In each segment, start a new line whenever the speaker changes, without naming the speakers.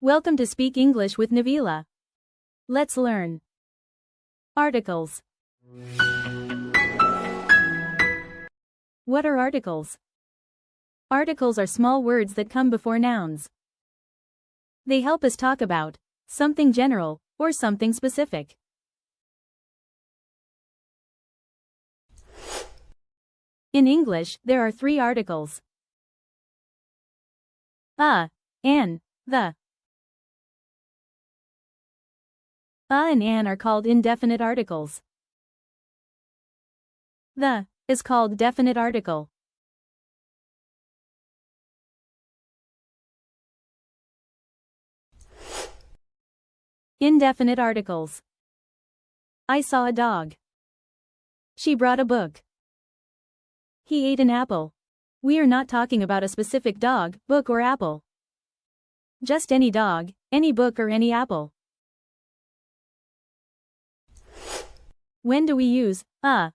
Welcome to Speak English with Navela. Let's learn. Articles. What are articles? Articles are small words that come before nouns. They help us talk about something general or something specific. In English, there are three articles: a, an, the. A and an are called indefinite articles. The is called definite article. Indefinite articles. I saw a dog. She brought a book. He ate an apple. We are not talking about a specific dog, book or apple. Just any dog, any book or any apple. When do we use a?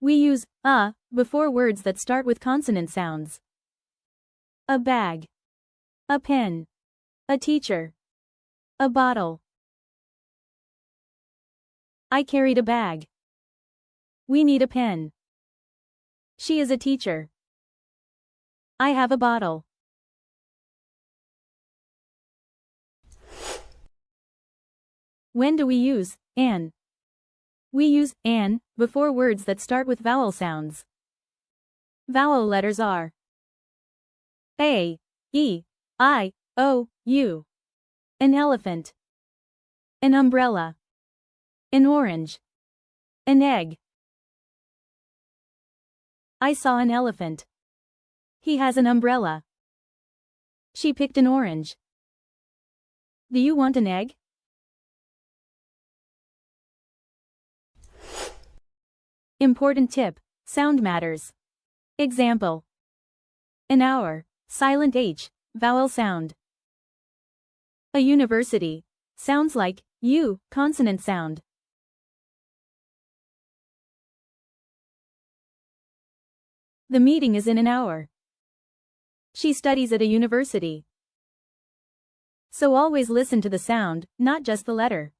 We use a before words that start with consonant sounds. A bag. A pen. A teacher. A bottle. I carried a bag. We need a pen. She is a teacher. I have a bottle. When do we use an? We use an before words that start with vowel sounds. Vowel letters are a, e, I, o, u. An elephant. An umbrella. An orange. An egg. I saw an elephant. He has an umbrella. She picked an orange. Do you want an egg? Important tip: sound matters. Example: an hour, silent H, vowel sound. A university, sounds like U, consonant sound. The meeting is in an hour. She studies at a university. So always listen to the sound, not just the letter.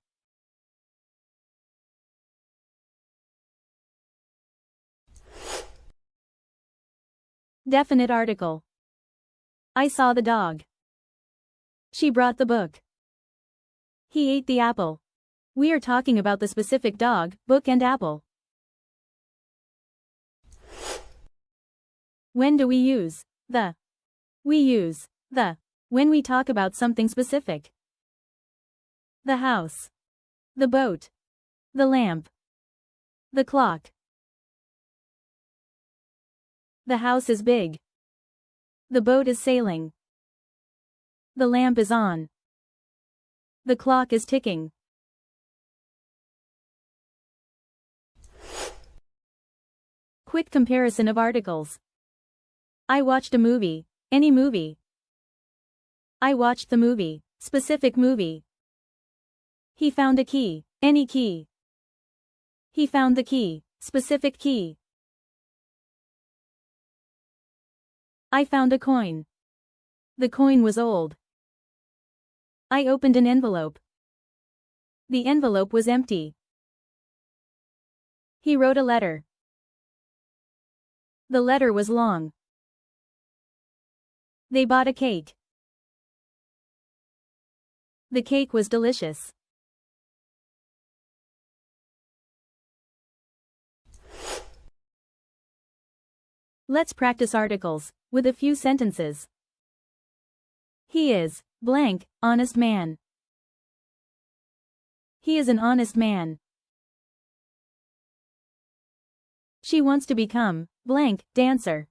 Definite article. I saw the dog. She brought the book. He ate the apple. We are talking about the specific dog, book and apple. When do we use the? We use the when we talk about something specific. The house. The boat. The lamp. The clock. The house is big. The boat is sailing. The lamp is on. The clock is ticking. Quick comparison of articles. I watched a movie, any movie. I watched the movie, specific movie. He found a key, any key. He found the key, specific key. I found a coin. The coin was old. I opened an envelope. The envelope was empty. He wrote a letter. The letter was long. They bought a cake. The cake was delicious. Let's practice articles with a few sentences. He is blank, honest man. He is an honest man. She wants to become blank, dancer.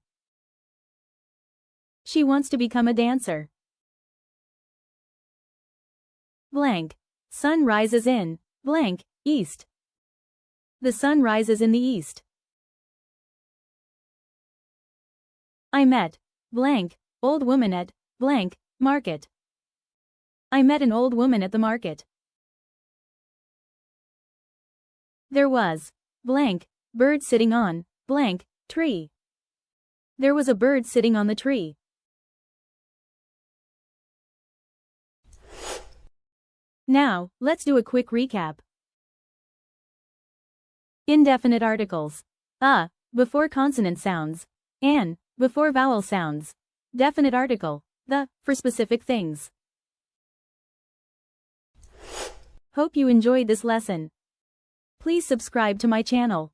She wants to become a dancer. Blank. Sun rises in blank, east. The sun rises in the east. I met blank, old woman at blank, market. I met an old woman at the market. There was blank, bird sitting on blank, tree. There was a bird sitting on the tree. Now, let's do a quick recap. Indefinite articles. Before consonant sounds. An, before vowel sounds. Definite article, the, for specific things. Hope you enjoyed this lesson. Please subscribe to my channel.